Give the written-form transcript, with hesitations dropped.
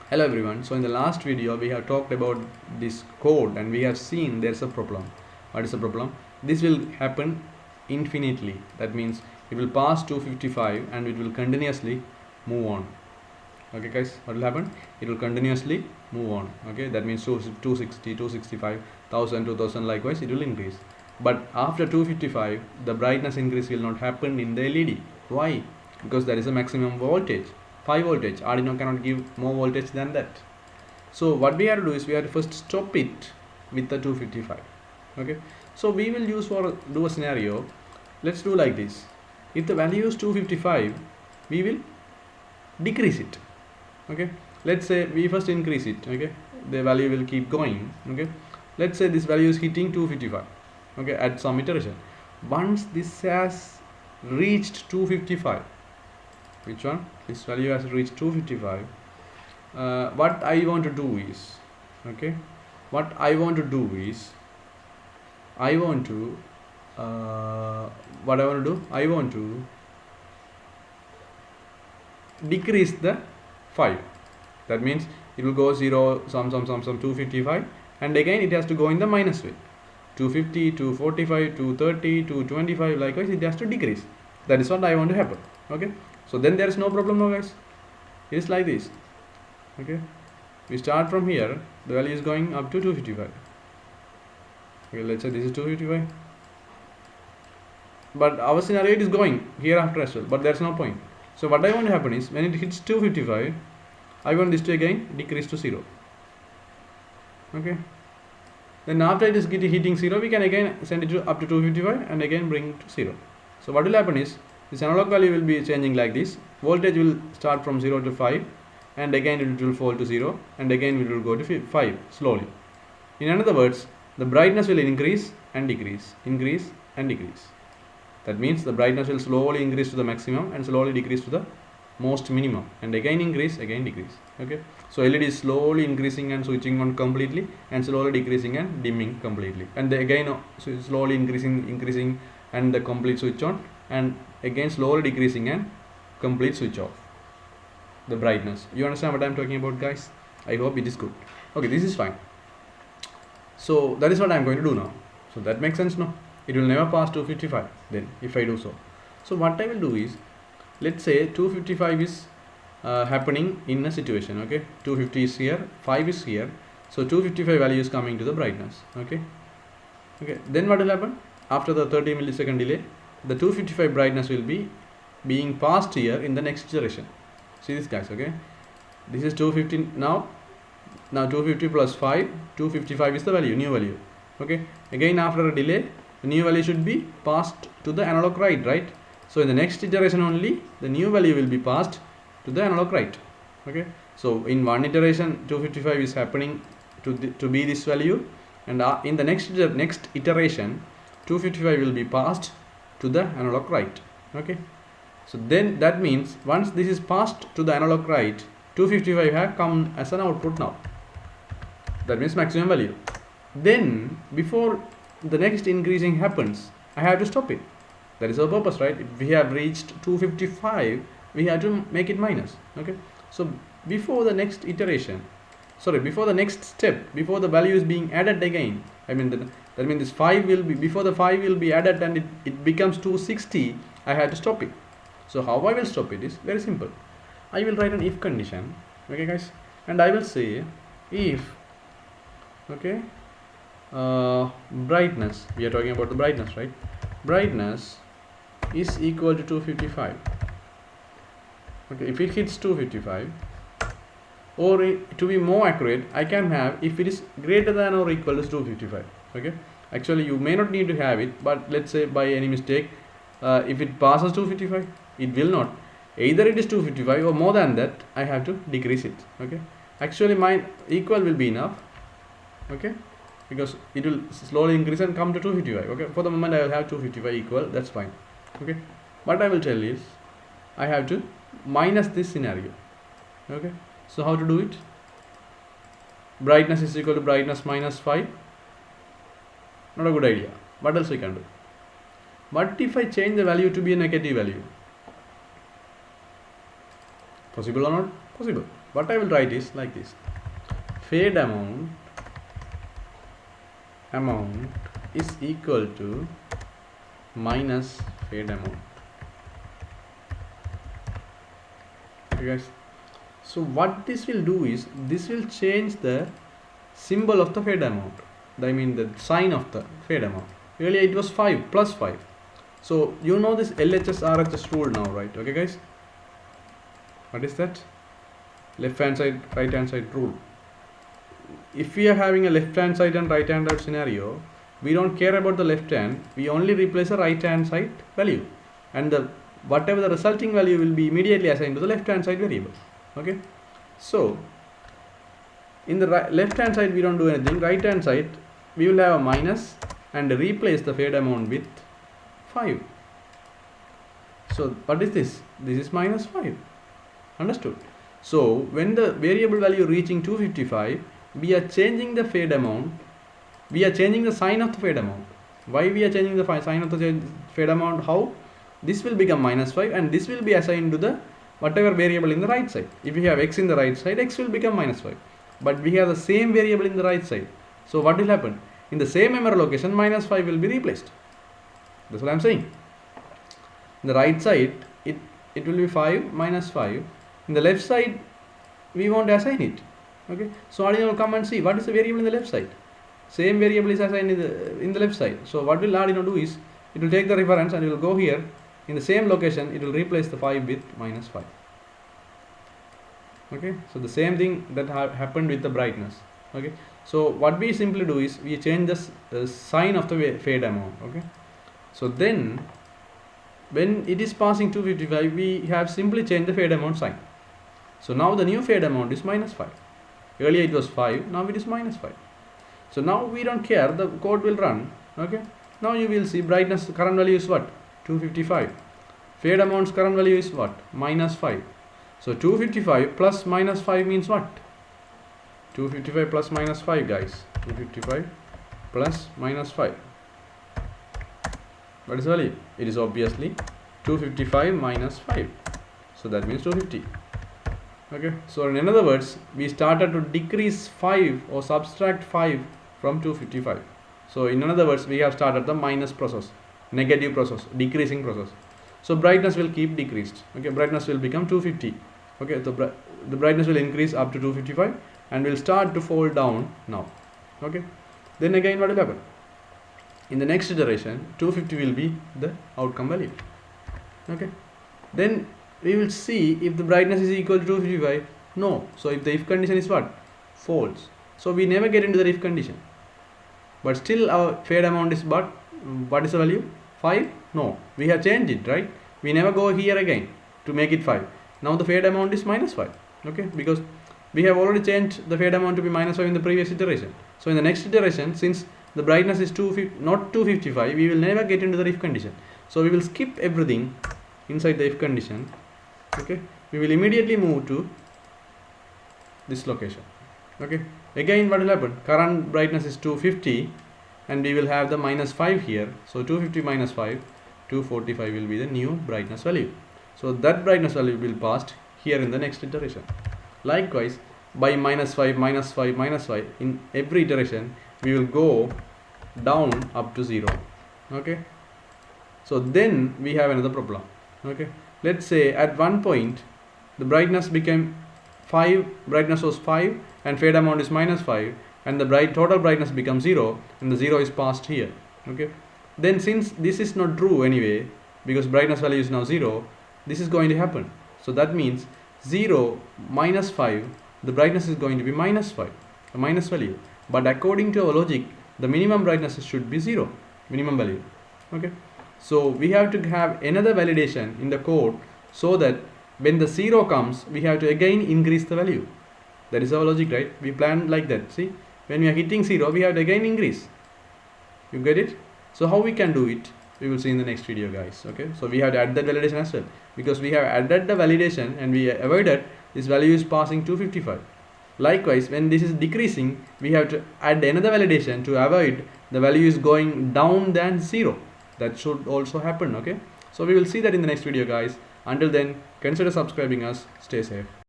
Hello everyone. So in the last video we have talked about this code and we have seen there's a problem. What is the problem? This will happen infinitely. That means it will pass 255 and it will continuously move on. Okay guys, what will happen? It will continuously move on. Okay, that means 260, 265, 1000, 2000, likewise it will increase. But after 255 the brightness increase will not happen in the LED. Why? Because there is a maximum voltage, 5 voltage. Arduino cannot give more voltage than that. So what we have to do is we have to first stop it with the 255. Okay, so we will do a scenario. Let's do like this. If the value is 255, we will decrease it. Okay, let's say we first increase it. Okay, the value will keep going. Okay, let's say this value is hitting 255. Okay, at some iteration. Once this has reached 255, which one? This value has reached 255. What I want to do is, okay, what I want to do is, I want to what I want to do, I want to decrease the 5. That means it will go 0 some 255, and again it has to go in the minus way, 250, 245, 230, 225, likewise it has to decrease. That is what I want to happen. Okay, so then there is no problem now guys. It is like this. Okay, we start from here, the value is going up to 255. Okay, let's say this is 255, but our scenario it is going hereafter as well, but there's no point. So what I want to happen is when it hits 255, I want this to again decrease to 0. Okay, then after it is hitting 0, we can again send it to up to 255 and again bring it to 0. So what will happen is this analog value will be changing like this. Voltage will start from 0 to 5, and again it will fall to 0, and again it will go to 5 slowly. In other words, the brightness will increase and decrease, increase and decrease. That means the brightness will slowly increase to the maximum and slowly decrease to the most minimum, and again increase, again decrease. Okay, so LED is slowly increasing and switching on completely, and slowly decreasing and dimming completely, and again slowly increasing and the complete switch on, and again slowly decreasing and complete switch off the brightness. You understand what I'm talking about guys? I hope it is good. Okay, this is fine. So that is what I'm going to do now. So that makes sense now. It will never pass 255 then if I do so. So what I will do is, let's say 255 is happening in a situation. Okay, 250 is here, 5 is here, so 255 value is coming to the brightness. Okay, then what will happen? After the 30 millisecond delay, the 255 brightness will be being passed here in the next iteration. See this guys. Okay, this is 250 now 250 plus 5, 255 is the value, new value. Okay, again after a delay, the new value should be passed to the analog right. So in the next iteration only the new value will be passed to the analog right. Okay, so in one iteration 255 is happening to be this value, and in the next iteration 255 will be passed to the analog right. Okay, so then that means once this is passed to the analog right, 255 have come as an output now. That means maximum value. Then before the next increasing happens, I have to stop it. That is our purpose, right? If we have reached 255, we have to make it minus. Okay, so before the next iteration, before the next step, before the value is being added again, I mean that means this 5 will be, before the 5 will be added and it becomes 260, I have to stop it. So how I will stop it is very simple. I will write an if condition. Okay guys, and I will say if, okay, brightness, we are talking about the brightness, right? Brightness is equal to 255. Okay, if it hits 255, or to be more accurate, I can have if it is greater than or equal to 255. Okay, actually you may not need to have it, but let's say by any mistake if it passes 255, it will not, either it is 255 or more than that, I have to decrease it. Okay, actually my equal will be enough. Okay, because it will slowly increase and come to 255. Okay, for the moment I will have 255 equal, that's fine. Okay, what I will tell is I have to minus this scenario. Okay, so how to do it? Brightness is equal to brightness minus 5. Not a good idea. What else we can do? What if I change the value to be a negative value? Possible or not? Possible. what I will write is like this: fade amount is equal to minus fade amount. Okay guys, so what this will do is this will change the symbol of the fade amount, I mean the sign of the fade amount. Earlier it was 5 plus 5. So you know this LHS RHS rule now, right? Okay guys, what is that? Left hand side, right hand side rule. If we are having a left hand side and right hand side scenario, we don't care about the left hand, we only replace the right hand side value, and the whatever the resulting value will be immediately assigned to the left hand side variable. Okay, so in the left hand side we don't do anything. Right hand side we will have a minus and replace the fade amount with 5. So what is this? This is minus 5. Understood? So when the variable value reaching 255, we are changing the fade amount, we are changing the sign of the fade amount. Why we are changing the sign of the fade amount? How? This will become minus 5 and this will be assigned to the whatever variable in the right side. If we have x in the right side, x will become minus 5, but we have the same variable in the right side. So what will happen? In the same memory location, minus 5 will be replaced. That's what I am saying. In the right side it will be 5 minus 5. In the left side we won't assign it. Okay, so Arduino will come and see what is the variable in the left side. Same variable is assigned in the left side. So what will Arduino do is it will take the reference and it will go here in the same location, it will replace the 5 with minus 5. Okay, so the same thing that happened with the brightness. Okay, so what we simply do is we change the sign of the fade amount. Okay, so then when it is passing 255, we have simply changed the fade amount sign. So now the new fade amount is minus 5. Earlier it was 5, now it is minus 5. So now we don't care, the code will run. Okay, now you will see brightness current value is what? 255. Fade amount's current value is what? Minus 5. So 255 plus minus 5 means what? 255 plus minus 5, guys. 255 plus minus 5. What is the value? It is obviously 255 minus 5. So that means 250. Okay, so in other words, we started to decrease 5 or subtract 5 from 255. So in other words, we have started the minus process, negative process, decreasing process. So brightness will keep decreased. Okay, brightness will become 250. Okay, the brightness will increase up to 255 and will start to fall down now. Okay, then again what will happen? In the next iteration, 250 will be the outcome value. Okay, then we will see if the brightness is equal to 255. No. So if the if condition is what? False. So we never get into the if condition. But still our fade amount is what? What is the value? 5? No. We have changed it, right? We never go here again to make it 5. Now the fade amount is minus 5. Okay, because we have already changed the fade amount to be minus 5 in the previous iteration. So in the next iteration, since the brightness is not 255, we will never get into the if condition. So we will skip everything inside the if condition. Okay, we will immediately move to this location. Okay, again what will happen? Current brightness is 250 and we will have the minus 5 here. So 250 minus 5, 245 will be the new brightness value. So that brightness value will be passed here in the next iteration. Likewise, by minus 5, minus 5, minus 5, in every iteration we will go down up to 0. Okay, so then we have another problem. Okay, let's say at one point the brightness became 5, brightness was 5 and fade amount is minus 5 and the total brightness becomes 0 and the 0 is passed here. Okay, then since this is not true anyway, because brightness value is now 0, this is going to happen. So that means 0 minus 5, the brightness is going to be minus 5, a minus value. But according to our logic, the minimum brightness should be 0, minimum value. Okay, so we have to have another validation in the code so that when the 0 comes, we have to again increase the value. That is our logic, right? We planned like that. See, when we are hitting 0, we have to again increase. You get it? So how we can do it, we will see in the next video, guys. Okay, so we have to add that validation as well, because we have added the validation and we avoided this value is passing 255. Likewise, when this is decreasing, we have to add another validation to avoid the value is going down than 0. That should also happen. Okay, so we will see that in the next video, guys. Until then, consider subscribing us. Stay safe.